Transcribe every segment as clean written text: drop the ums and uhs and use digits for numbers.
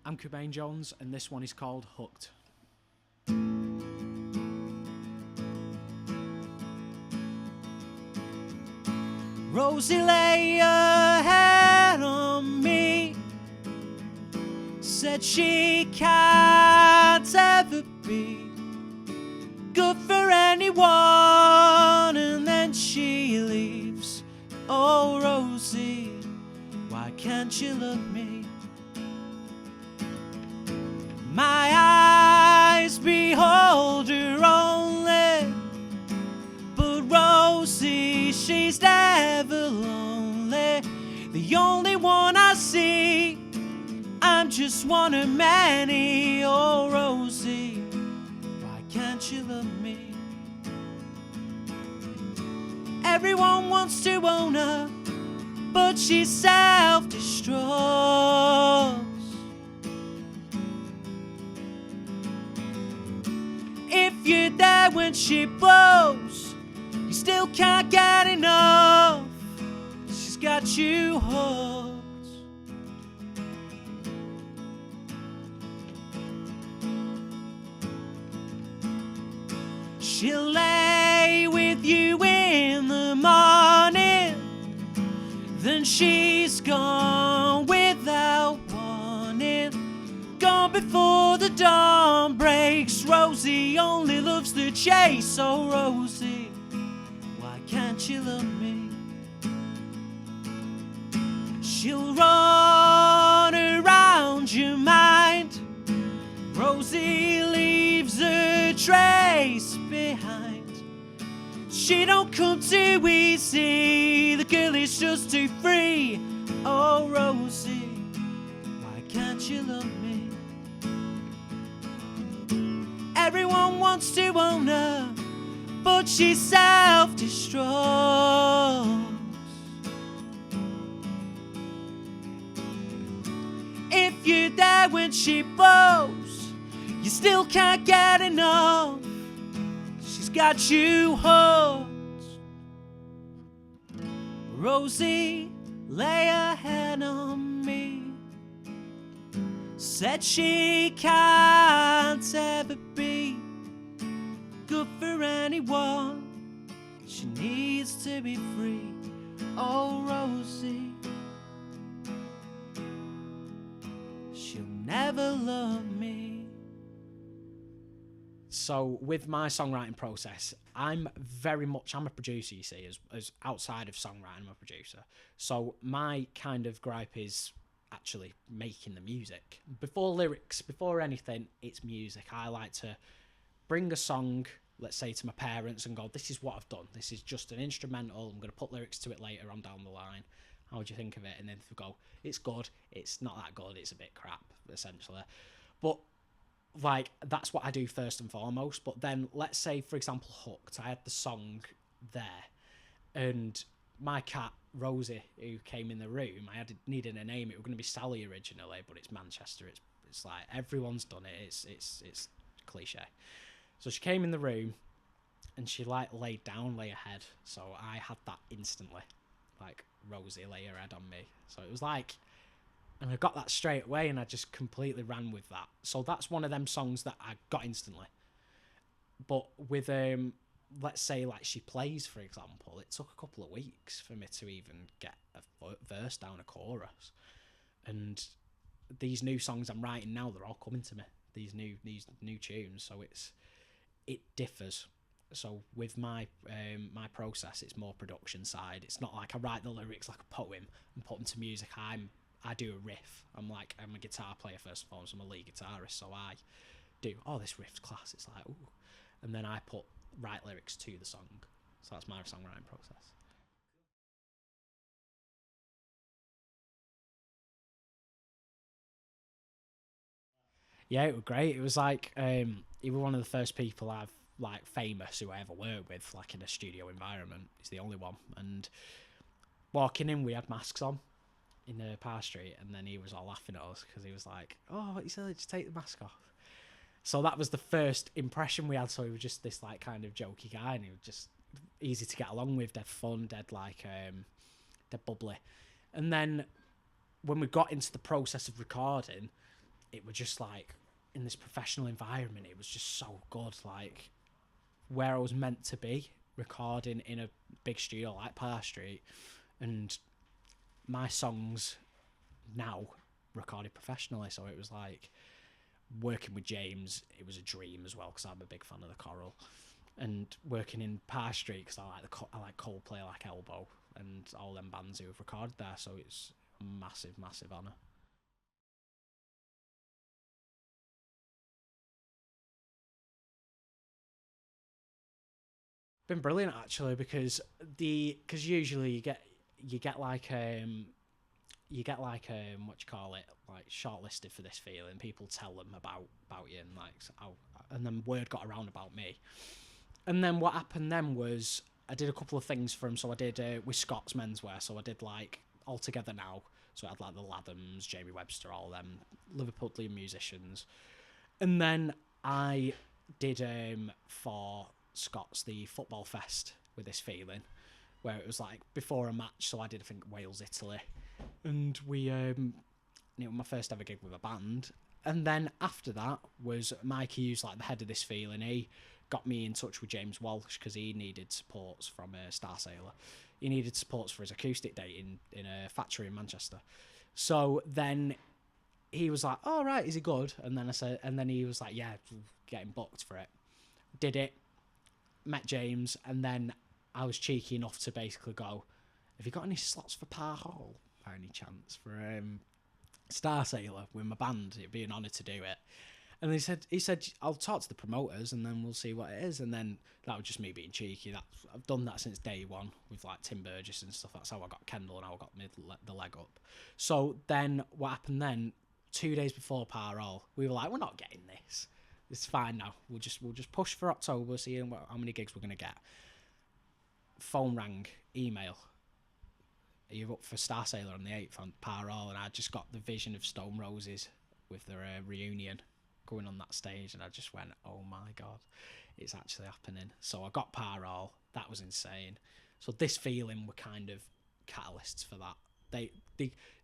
I'm COBAIN Jones, and this one is called Hooked. Rosie lay her head on me, said she can't ever be good for anyone, and then she leaves. Oh Rosie, why can't you love me? My eyes behold her only, but Rosie, she's never lonely. The only one I see, I'm just one of many. Oh Rosie, why can't you love me? Everyone wants to own her, but she self-destructs. If you're there when she blows, you still can't get enough. She's got you hooked. She'll lay with you in the morning, then she's gone without warning. Gone before the dawn breaks. Rosie only loves the chase. Oh Rosie, why can't you love me? She'll run around your mind. Rosie leaves a trace behind. She don't come too easy. The girl is just too free. Oh Rosie, why can't you love me? Everyone wants to own her, but she self-destructs. If you're there when she blows, you still can't get enough. She's got you hooked. Rosie lay her head on me, said she can't ever be good for anyone. She needs to be free. Oh Rosie, she'll never love me. So with my songwriting process, I'm a producer, you see, as outside of songwriting, I'm a producer. So my kind of gripe is actually making the music. Before lyrics, before anything, it's music. I like to bring a song, let's say, to my parents and go, this is what I've done. This is just an instrumental. I'm going to put lyrics to it later on down the line. How would you think of it? And then they go, it's good. It's not that good. It's a bit crap, essentially. But like, that's what I do first and foremost. But then let's say, for example, Hooked, I had the song there, and my cat Rosie, who came in the room, I needed a name. It was going to be Sally originally, but it's Manchester. It's like everyone's done it. It's cliche. So she came in the room, and she like lay her head. So I had that instantly, like Rosie lay her head on me. So it was like, and I got that straight away, and I just completely ran with that. So that's one of them songs that I got instantly. But with let's say like She Plays, for example, it took a couple of weeks for me to even get a verse down, a chorus. And these new songs I'm writing now, they're all coming to me. These new tunes, so it differs. So with my my process, it's more production side. It's not like I write the lyrics like a poem and put them to music. I do a riff. I'm a guitar player first and foremost. I'm a lead guitarist, so I do, oh, this riff's class. It's like, ooh, and then I write lyrics to the song. So that's my songwriting process. Yeah, it was great. It was like he was one of the first people I've like famous who I ever worked with, like in a studio environment. He's the only one. And walking in, we had masks on in the Park Street, and then he was all laughing at us because he was like, "Oh, what you said? Just take the mask off." So that was the first impression we had. So he was just this like kind of jokey guy, and he was just easy to get along with, dead fun, dead bubbly. And then when we got into the process of recording, it was just like, in this professional environment, it was just so good, like where I was meant to be, recording in a big studio like Parr Street, and my songs now recorded professionally. So it was like working with James, it was a dream as well, because I'm a big fan of the choral, and working in Parr Street because I like Coldplay, I like Elbow, and all them bands who have recorded there. So it's a massive honour. Been brilliant actually, because usually you get like what you call it, like shortlisted for this feeling. People tell them about you, and like and then word got around about me. And then what happened then was I did a couple of things for him. So I did with Scott's Menswear. So I did like All Together Now. So I had like the Lathams, Jamie Webster, all them Liverpudlian musicians. And then I did for Scott's the Football Fest with This Feeling, where it was like before a match. So I did, I think, Wales, Italy. And we, it was my first ever gig with a band. And then after that was Mikey, who's like the head of This Feeling. He got me in touch with James Walsh because he needed supports from Star Sailor. He needed supports for his acoustic date in a factory in Manchester. So then he was like, "Oh right, is he good?" And then he was like, "Yeah, getting booked for it." Did it, met James, and then I was cheeky enough to basically go, "Have you got any slots for Parr Hall by any chance for Star Sailor with my band? It'd be an honour to do it." And he said, "I'll talk to the promoters and then we'll see what it is." And then that was just me being cheeky. I've done that since day one with like Tim Burgess and stuff. That's how I got Kendal and how I got the leg up. So then what happened then? 2 days before Parr Hall, we were like, "We're not getting this. It's fine now. We'll just push for October, see how many gigs we're gonna get." Phone rang, email. "Are you up for Star Sailor on the 8th on Parr Hall?" And I just got the vision of Stone Roses with their reunion going on that stage, and I just went, "Oh my god, it's actually happening." So I got Parr Hall. That was insane. So This Feeling were kind of catalysts for that. They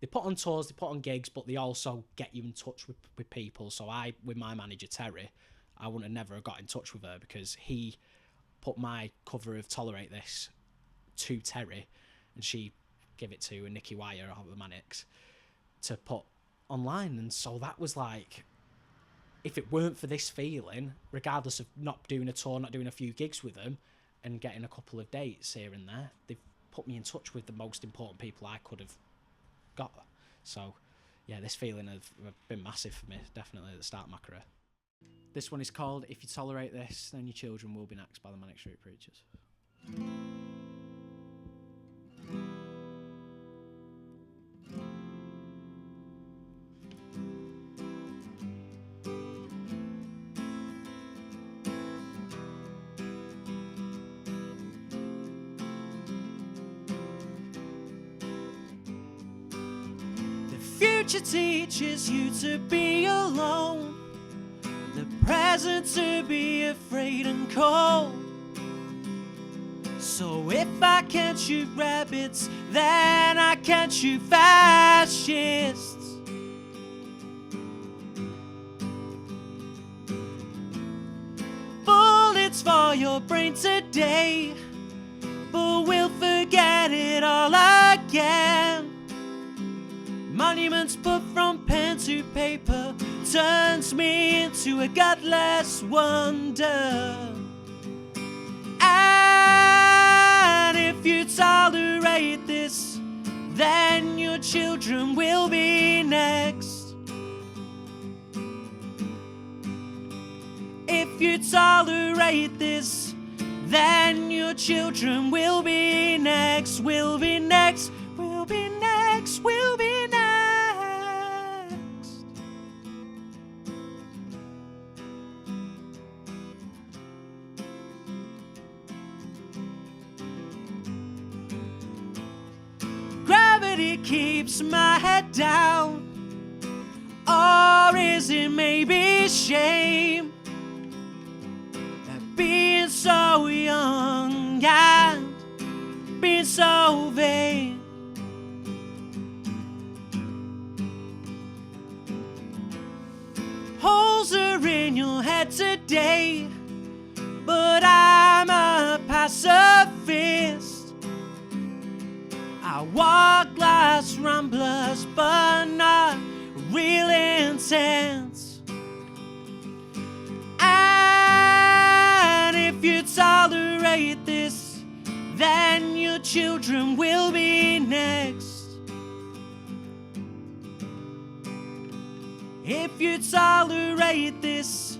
put on tours, they put on gigs, but they also get you in touch with people. So with my manager Terry, I wouldn't have never got in touch with her because he put my cover of Tolerate This to Terry, and she gave it to Nicky Wire of the Manics to put online. And so that was like, if it weren't for This Feeling, regardless of not doing a tour, not doing a few gigs with them and getting a couple of dates here and there, they've put me in touch with the most important people I could have got. So yeah, This Feeling have been massive for me, definitely at the start of my career. This one is called If You Tolerate This, Then Your Children Will Be Next by the Manic Street Preachers. Future teaches you to be alone, the present to be afraid and cold. So if I can't shoot rabbits, then I can't shoot fascists. Bullets for your brain today, but we'll forget it all again. Monuments put from pen to paper turns me into a godless wonder. And if you tolerate this, then your children will be next. If you tolerate this, then your children will be next, will be next, will be next, will be next. Gravity keeps my head down, or is it maybe shame at being so young and being so vain? in your head today, but I'm a pacifist. I walk glass ramblers, but not real intense. And if you tolerate this, then your children will be next. If you tolerate this,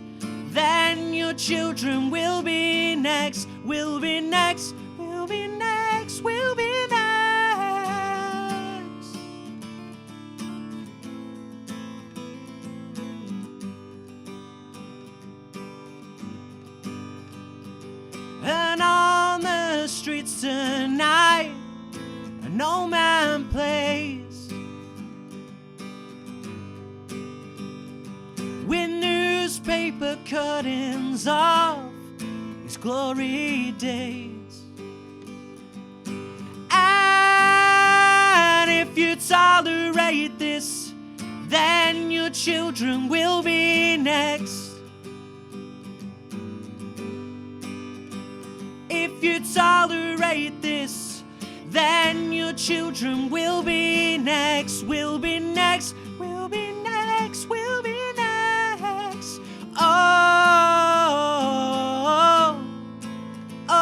then your children will be next. Will be next, will be next, will be next. And on the streets tonight, an old man plays with newspaper cuttings of his glory days. And if you tolerate this, then your children will be next. If you tolerate this, then your children will be next. Will be next, will be next, will be next. Oh, oh, oh,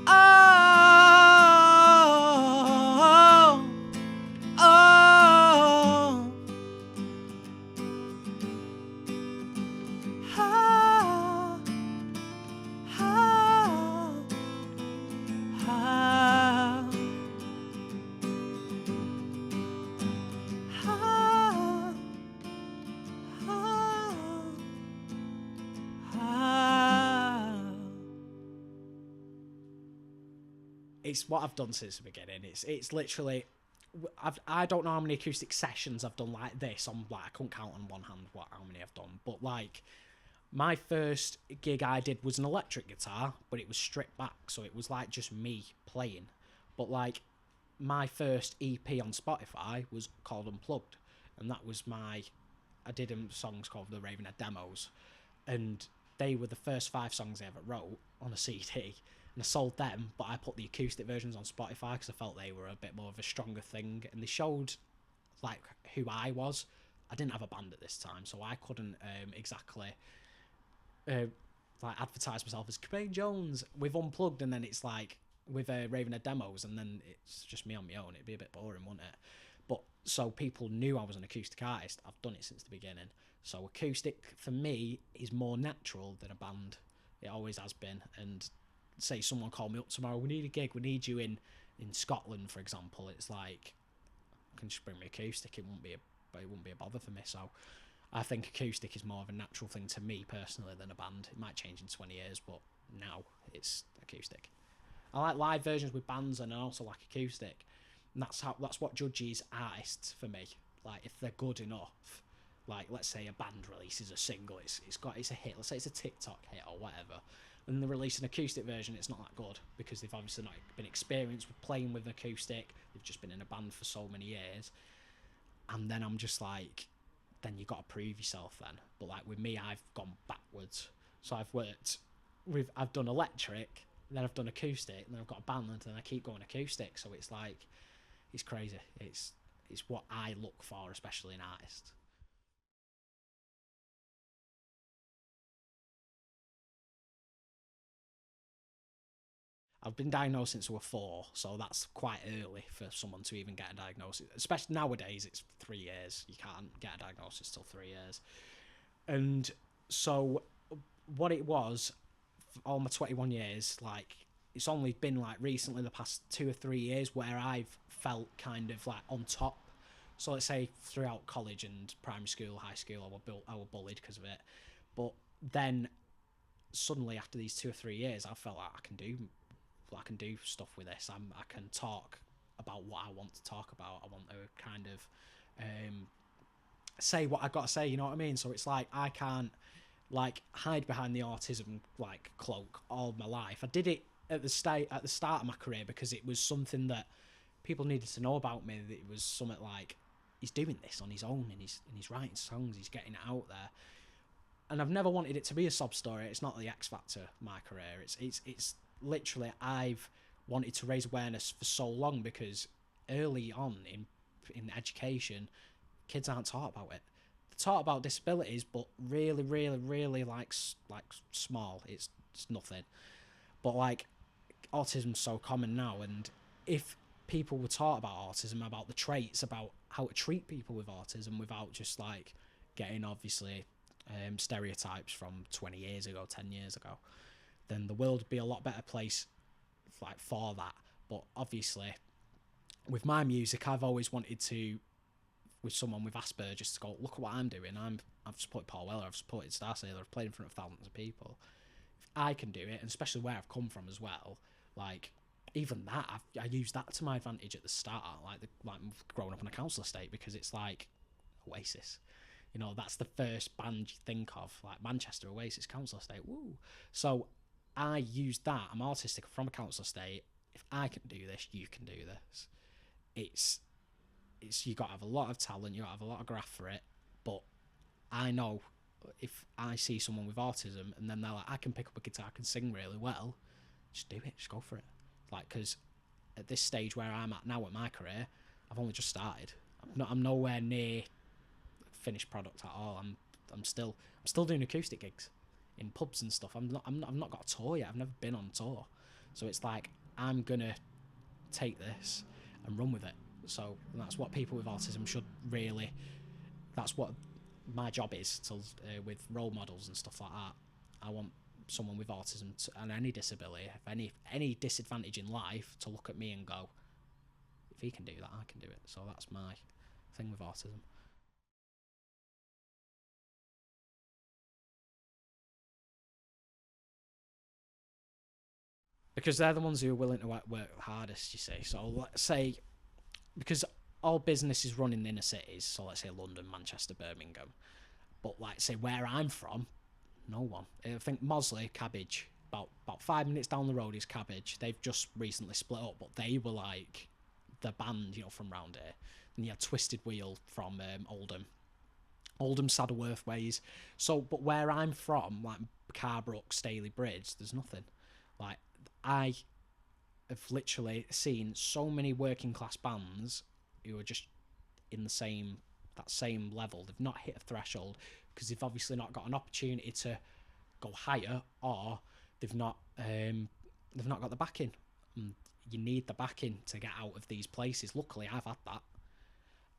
oh, oh. It's what I've done since the beginning. It's literally, I don't know how many acoustic sessions I've done like this. I couldn't count on one hand how many I've done. But like, my first gig I did was an electric guitar, but it was stripped back, so it was like just me playing. But like, my first EP on Spotify was called Unplugged, and that was I did songs called the Ravenhead Demos, and they were the first 5 songs I ever wrote on a CD. And I sold them, but I put the acoustic versions on Spotify because I felt they were a bit more of a stronger thing, and they showed like who I was. I didn't have a band at this time, so I couldn't exactly like advertise myself as COBAIN Jones with Unplugged, and then it's like with Ravenhead Demos, and then it's just me on my own. It'd be a bit boring, wouldn't it? But so people knew I was an acoustic artist. I've done it since the beginning. So acoustic for me is more natural than a band. It always has been. And say someone called me up tomorrow, we need a gig, we need you in Scotland, for example. It's like, I can just bring me acoustic. It wouldn't be a bother for me. So I think acoustic is more of a natural thing to me personally than a band. It might change in 20 years, but now it's acoustic. I like live versions with bands, and I also like acoustic. And that's what judges artists for me. Like, if they're good enough, like let's say a band releases a single, it's a hit. Let's say it's a TikTok hit or whatever, and they release an acoustic version, it's not that good because they've obviously not been experienced with playing with acoustic. They've just been in a band for so many years, and then I'm just like, then you got to prove yourself then. But like with me, I've gone backwards. So I've done electric, then I've done acoustic, and then I've got a band, and then I keep going acoustic. So it's like, it's crazy. It's what I look for, especially in artists. I've been diagnosed since I was 4, so that's quite early for someone to even get a diagnosis. Especially nowadays, it's 3 years. You can't get a diagnosis till 3 years. And so what it was, for all my 21 years, like, it's only been like recently, the past 2 or 3 years, where I've felt kind of like on top. So let's say throughout college and primary school, high school, I was bullied because of it. But then suddenly after these 2 or 3 years, I felt like I can do stuff with this. I can talk about what I want to talk about. I want to kind of say what I've got to say, you know what I mean? So it's like, I can't like hide behind the autism like cloak all my life. I did it at the start of my career because it was something that people needed to know about me. That it was something like he's doing this on his own, and he's writing songs, he's getting it out there. And I've never wanted it to be a sob story. It's not the X factor of my career. It's literally, I've wanted to raise awareness for so long, because early on in education, kids aren't taught about it. They're taught about disabilities, but really, really, really like small. It's nothing. But like, autism's so common now, and if people were taught about autism, about the traits, about how to treat people with autism, without just like getting obviously stereotypes from 20 years ago, 10 years ago, then the world would be a lot better place like for that. But obviously with my music, I've always wanted to, with someone with Asperger's, to go, look at what I'm doing. I've supported Paul Weller, I've supported Starsailor, I've played in front of thousands of people. If I can do it, and especially where I've come from as well, like even that, I used that to my advantage at the start, like growing up on a council estate, because it's like Oasis. You know, that's the first band you think of, like Manchester, Oasis, council estate, woo. So I used that. I'm autistic, I'm from a council estate. If I can do this, you can do this. It's you got to have a lot of talent, you got to have a lot of graft for it. But I know if I see someone with autism and then they're like, I can pick up a guitar, I can sing really well, just do it, just go for it. Like, because at this stage where I'm at now with my career, I've only just started. I'm nowhere near finished product at all. I'm still doing acoustic gigs in pubs and stuff. I've not got a tour yet. I've never been on tour, so it's like I'm gonna take this and run with it. So that's what people with autism should really. That's what my job is to with role models and stuff like that. I want someone with autism and any disability, any disadvantage in life, to look at me and go, if he can do that, I can do it. So that's my thing with autism. Because they're the ones who are willing to work the hardest, you see. So let's say, because all business is run in inner cities, so let's say London, Manchester, Birmingham. But like, say where I'm from, no one. I think Mosley, Cabbage, about 5 minutes down the road is Cabbage. They've just recently split up, but they were like the band, you know, from round here. And you had Twisted Wheel from Oldham, Saddleworth ways. So, but where I'm from, like Carbrook, Staley Bridge, there's nothing. Like, I have literally seen so many working class bands who are just in that same level. They've not hit a threshold because they've obviously not got an opportunity to go higher, or they've not got the backing. And you need the backing to get out of these places. Luckily, I've had that,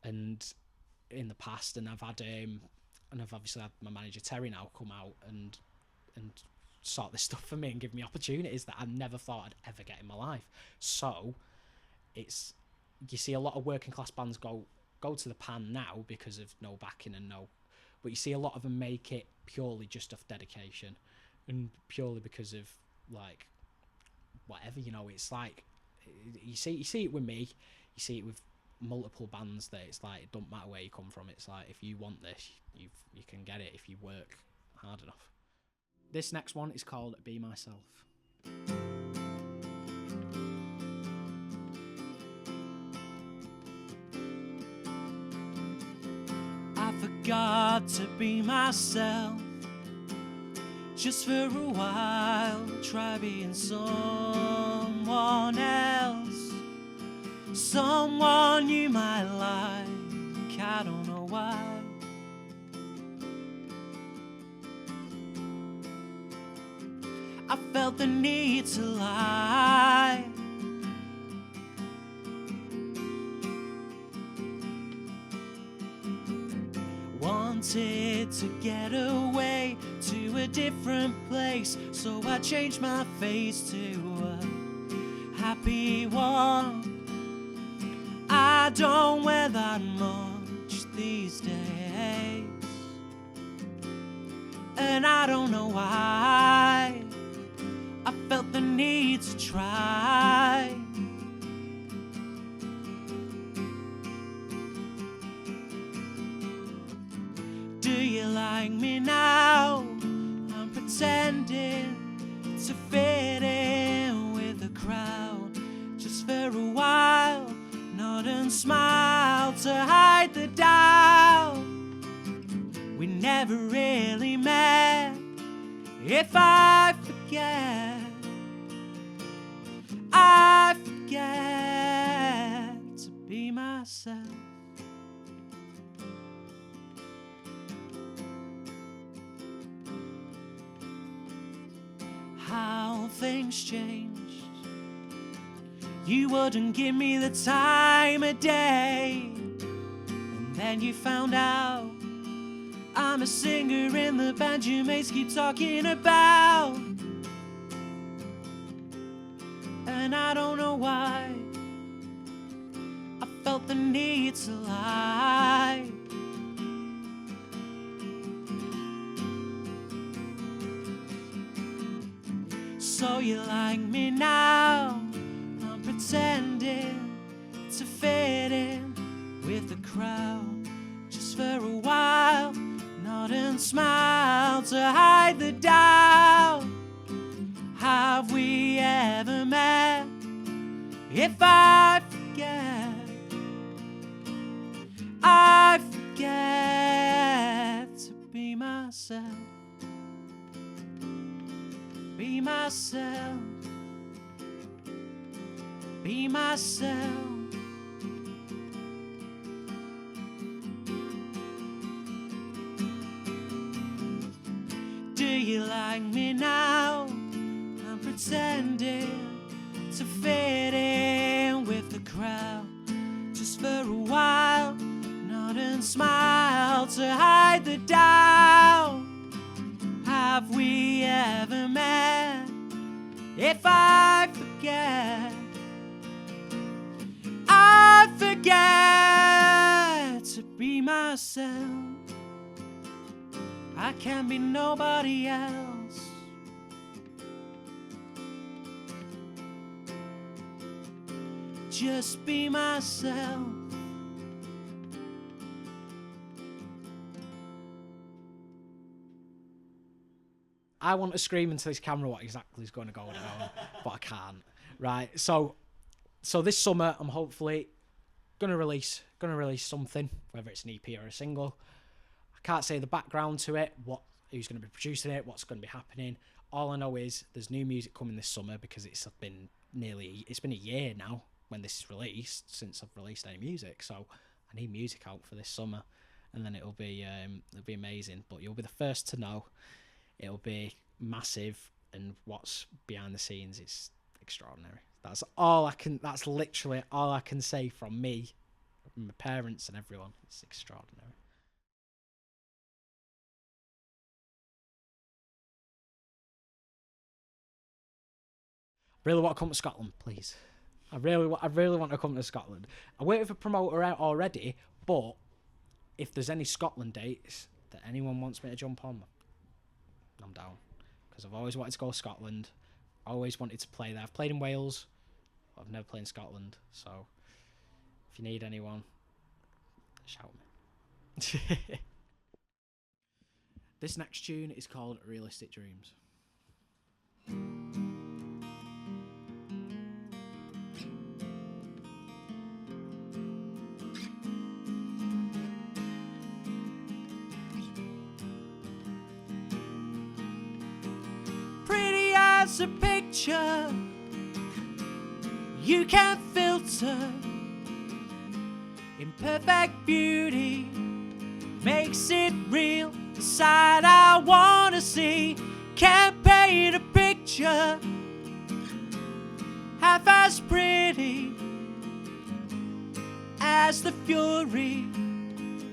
and in the past, and I've obviously had my manager Terry now come out and sort this stuff for me and give me opportunities that I never thought I'd ever get in my life. So it's, you see a lot of working class bands go to the pan now because of no backing and no, but you see a lot of them make it purely just off dedication and purely because of like whatever, you know. It's like you see it with me, you see it with multiple bands, that it's like it don't matter where you come from. It's like, if you want this, you can get it if you work hard enough. This next one is called Be Myself. I forgot to be myself just for a while. Try being someone else, someone you might like. I don't know why. I felt the need to lie. Wanted to get away to a different place, so I changed my face to a happy one. I don't wear that much these days, and I don't know why. I felt the need to try. Do you like me now? I'm pretending to fit in with the crowd just for a while. Nod and smile to hide the doubt we never really met. If I forget to be myself. How things changed. You wouldn't give me the time of day, and then you found out I'm a singer in the band your mates keep talking about. And I don't know why I felt the need to lie. So you like me now, I'm pretending to fit in with the crowd just for a while. Nod and smile to hide the doubt. Have we ever met? If I forget to be myself. Be myself. Be myself. Do you like me now? I'm pretending to fit in with the crowd just for a while. Nod and smile to hide the doubt. Have we ever met? If I forget to be myself. I can be nobody else. Just be myself. I want to scream into this camera what exactly is going to go on, but I can't. Right, so this summer I'm hopefully gonna release something, whether it's an EP or a single. I can't say the background to it, who's going to be producing it, what's going to be happening. All I know is there's new music coming this summer because it's been a year now when this is released since I've released any music. So I need music out for this summer, and then it'll be amazing. But you'll be the first to know. It'll be massive, and what's behind the scenes is extraordinary. That's literally all I can say from me, from my parents and everyone. It's extraordinary. Really want to come to Scotland, please. I really want to come to Scotland. I wait for a promoter out already, but if there's any Scotland dates that anyone wants me to jump on, I'm down. Because I've always wanted to go to Scotland. Always wanted to play there. I've played in Wales, but I've never played in Scotland. So if you need anyone, shout me. This next tune is called Realistic Dreams. Pretty as a picture you can't filter. Imperfect beauty makes it real. The side I wanna see can't paint a picture half as pretty as the fury.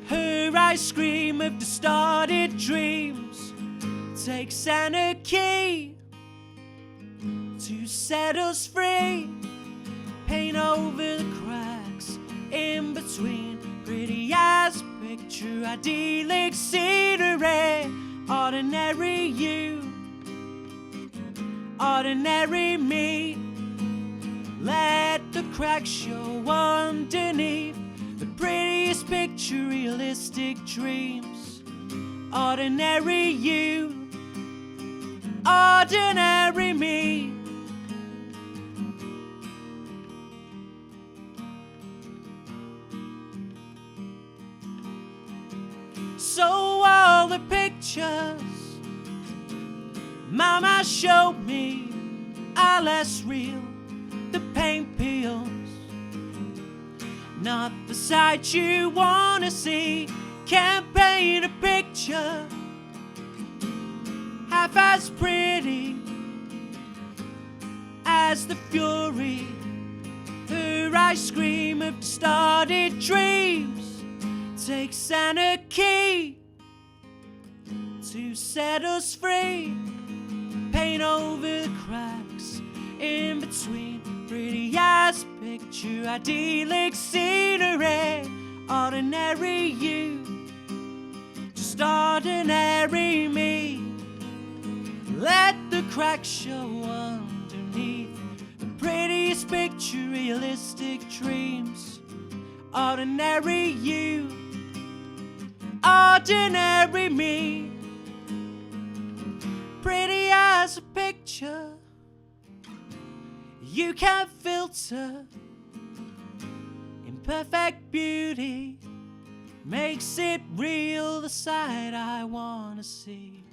Her eyes scream of distorted dreams. Takes anarchy to set us free. Paint over the cracks in between. Pretty as a picture, idyllic scenery. Ordinary you, ordinary me. Let the cracks show underneath. The prettiest picture, realistic dreams. Ordinary you, ordinary me. So all the pictures Mama showed me are less real. The paint peels, not the side you wanna see. Can't paint a picture half as pretty as the fury. Her eyes scream of distorted dreams. Takes anarchy to set us free. Paint over the cracks in between. Pretty as a picture, idyllic scenery. Ordinary you, just ordinary me. Let the cracks show underneath. The prettiest picture, realistic dreams. Ordinary you, ordinary me. Pretty as a picture, you can't filter. Imperfect beauty makes it real, the side I wanna see.